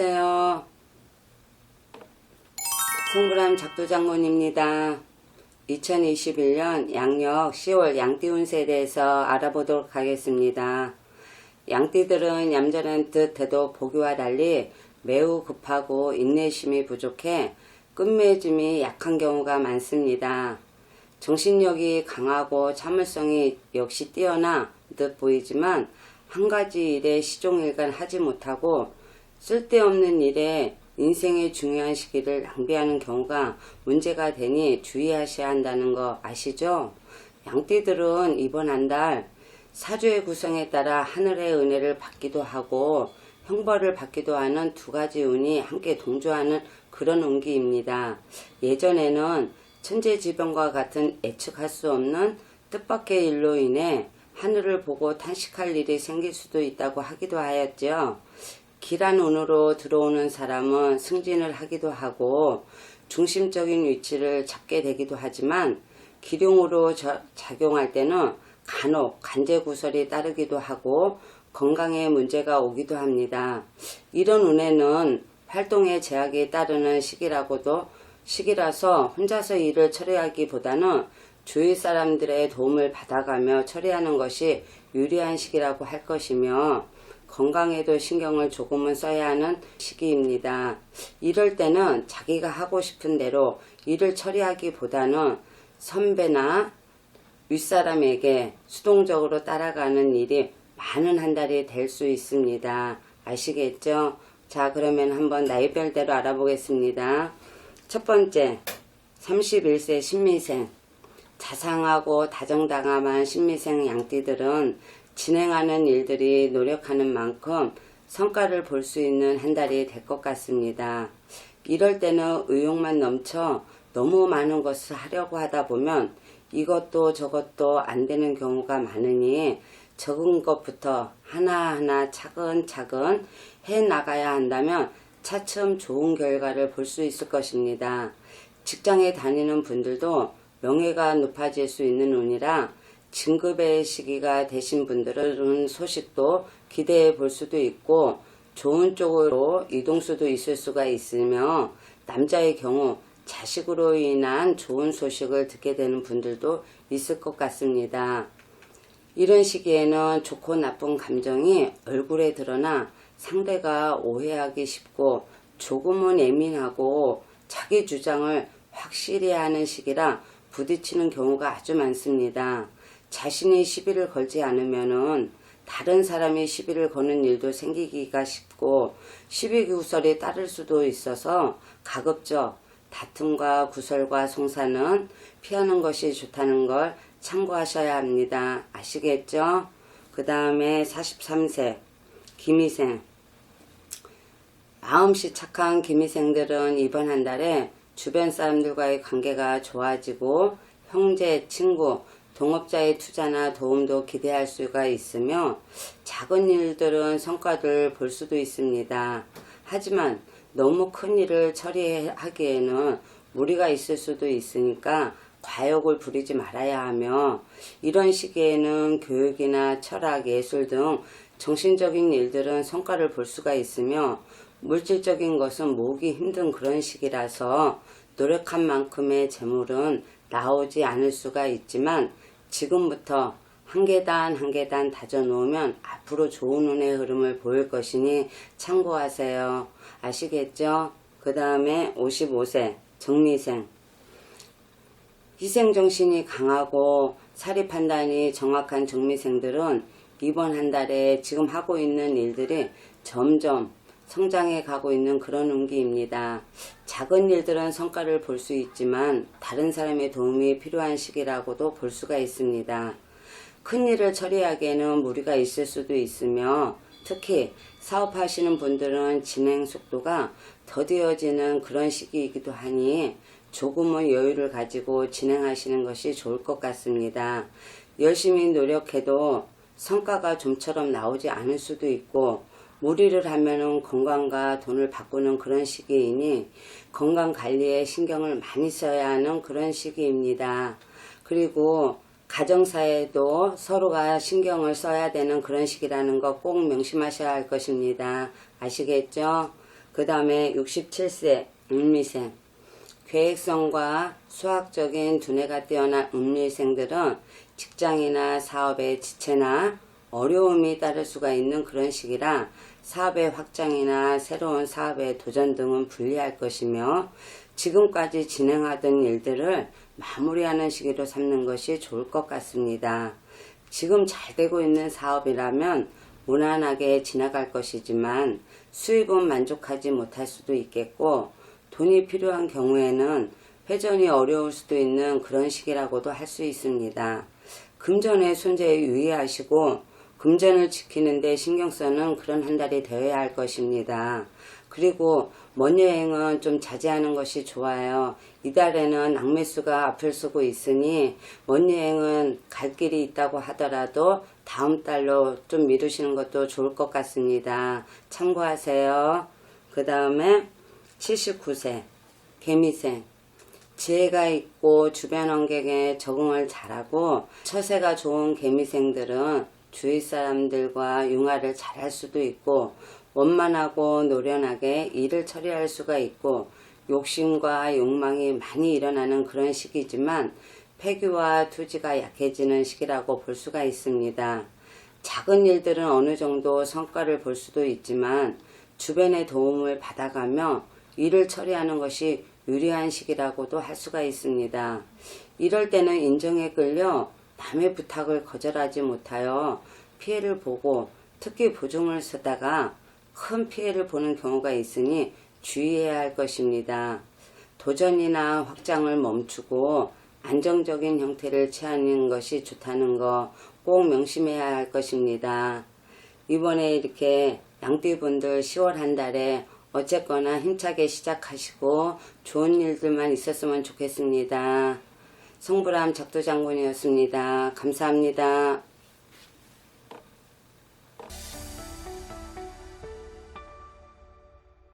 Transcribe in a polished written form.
안녕하세요. 송구람 작두장군입니다. 2021년 양력 10월 양띠 운세에 대해서 알아보도록 하겠습니다. 양띠들은 얌전한 듯 해도 보기와 달리 매우 급하고 인내심이 부족해 끝맺음이 약한 경우가 많습니다. 정신력이 강하고 참을성이 역시 뛰어나 듯 보이지만 한 가지 일에 시종일관 하지 못하고 쓸데없는 일에 인생의 중요한 시기를 낭비하는 경우가 문제가 되니 주의하셔야 한다는 거 아시죠? 양띠들은 이번 한 달 사주의 구성에 따라 하늘의 은혜를 받기도 하고 형벌을 받기도 하는 두 가지 운이 함께 동조하는 그런 운기입니다. 예전에는 천재지변과 같은 예측할 수 없는 뜻밖의 일로 인해 하늘을 보고 탄식할 일이 생길 수도 있다고 하기도 하였죠. 길한 운으로 들어오는 사람은 승진을 하기도 하고 중심적인 위치를 잡게 되기도 하지만 기룡으로 작용할 때는 간혹 간제구설이 따르기도 하고 건강에 문제가 오기도 합니다. 이런 운에는 활동에 제약이 따르는 시기라서 혼자서 일을 처리하기보다는 주위 사람들의 도움을 받아가며 처리하는 것이 유리한 시기라고 할 것이며 건강에도 신경을 조금은 써야 하는 시기입니다. 이럴 때는 자기가 하고 싶은 대로 일을 처리하기보다는 선배나 윗사람에게 수동적으로 따라가는 일이 많은 한 달이 될 수 있습니다. 아시겠죠? 자, 그러면 한번 나이별대로 알아보겠습니다. 첫 번째, 31세 신미생. 자상하고 다정다감한 신미생 양띠들은 진행하는 일들이 노력하는 만큼 성과를 볼 수 있는 한 달이 될 것 같습니다. 이럴 때는 의욕만 넘쳐 너무 많은 것을 하려고 하다 보면 이것도 저것도 안 되는 경우가 많으니 적은 것부터 하나하나 차근차근 해 나가야 한다면 차츰 좋은 결과를 볼 수 있을 것입니다. 직장에 다니는 분들도 명예가 높아질 수 있는 운이라 진급의 시기가 되신 분들은 소식도 기대해 볼 수도 있고 좋은 쪽으로 이동수도 있을 수가 있으며 남자의 경우 자식으로 인한 좋은 소식을 듣게 되는 분들도 있을 것 같습니다. 이런 시기에는 좋고 나쁜 감정이 얼굴에 드러나 상대가 오해하기 쉽고 조금은 예민하고 자기 주장을 확실히 하는 시기라 부딪히는 경우가 아주 많습니다. 자신이 시비를 걸지 않으면은 다른 사람이 시비를 거는 일도 생기기가 쉽고 시비구설이 따를 수도 있어서 가급적 다툼과 구설과 송사는 피하는 것이 좋다는 걸 참고하셔야 합니다. 아시겠죠? 그 다음에 43세 김희생. 마음씨 착한 김희생들은 이번 한 달에 주변 사람들과의 관계가 좋아지고 형제, 친구, 동업자의 투자나 도움도 기대할 수가 있으며 작은 일들은 성과를 볼 수도 있습니다. 하지만 너무 큰 일을 처리하기에는 무리가 있을 수도 있으니까 과욕을 부리지 말아야 하며 이런 시기에는 교육이나 철학, 예술 등 정신적인 일들은 성과를 볼 수가 있으며 물질적인 것은 모으기 힘든 그런 시기라서 노력한 만큼의 재물은 나오지 않을 수가 있지만 지금부터 한 계단 한 계단 다져 놓으면 앞으로 좋은 운의 흐름을 보일 것이니 참고하세요. 아시겠죠? 그 다음에 55세 정미생. 희생정신이 강하고 사리 판단이 정확한 정미생들은 이번 한 달에 지금 하고 있는 일들이 점점 성장해 가고 있는 그런 운기입니다. 작은 일들은 성과를 볼 수 있지만 다른 사람의 도움이 필요한 시기라고도 볼 수가 있습니다. 큰 일을 처리하기에는 무리가 있을 수도 있으며 특히 사업하시는 분들은 진행 속도가 더디어지는 그런 시기이기도 하니 조금은 여유를 가지고 진행하시는 것이 좋을 것 같습니다. 열심히 노력해도 성과가 좀처럼 나오지 않을 수도 있고 무리를 하면은 건강과 돈을 바꾸는 그런 시기이니 건강 관리에 신경을 많이 써야 하는 그런 시기입니다. 그리고 가정사에도 서로가 신경을 써야 되는 그런 시기라는 거 꼭 명심하셔야 할 것입니다. 아시겠죠? 그 다음에 67세 음미생. 계획성과 수학적인 두뇌가 뛰어난 음미생들은 직장이나 사업의 지체나 어려움이 따를 수가 있는 그런 시기라 사업의 확장이나 새로운 사업의 도전 등은 불리할 것이며 지금까지 진행하던 일들을 마무리하는 시기로 삼는 것이 좋을 것 같습니다. 지금 잘 되고 있는 사업이라면 무난하게 지나갈 것이지만 수입은 만족하지 못할 수도 있겠고 돈이 필요한 경우에는 회전이 어려울 수도 있는 그런 시기라고도 할 수 있습니다. 금전의 손재에 유의하시고 금전을 지키는 데 신경 쓰는 그런 한 달이 되어야 할 것입니다. 그리고 먼 여행은 좀 자제하는 것이 좋아요. 이달에는 악매수가 앞을 서고 있으니 먼 여행은 갈 길이 있다고 하더라도 다음 달로 좀 미루시는 것도 좋을 것 같습니다. 참고하세요. 그 다음에 79세 개미생. 지혜가 있고 주변 환경에 적응을 잘하고 처세가 좋은 개미생들은 주위 사람들과 융화를 잘할 수도 있고 원만하고 노련하게 일을 처리할 수가 있고 욕심과 욕망이 많이 일어나는 그런 시기지만 폐기와 투지가 약해지는 시기라고 볼 수가 있습니다. 작은 일들은 어느 정도 성과를 볼 수도 있지만 주변의 도움을 받아가며 일을 처리하는 것이 유리한 시기라고도 할 수가 있습니다. 이럴 때는 인정에 끌려 남의 부탁을 거절하지 못하여 피해를 보고 특히 보증을 쓰다가 큰 피해를 보는 경우가 있으니 주의해야 할 것입니다. 도전이나 확장을 멈추고 안정적인 형태를 취하는 것이 좋다는 거 꼭 명심해야 할 것입니다. 이번에 이렇게 양띠분들 10월 한 달에 어쨌거나 힘차게 시작하시고 좋은 일들만 있었으면 좋겠습니다. 성불암 작두장군이었습니다. 감사합니다.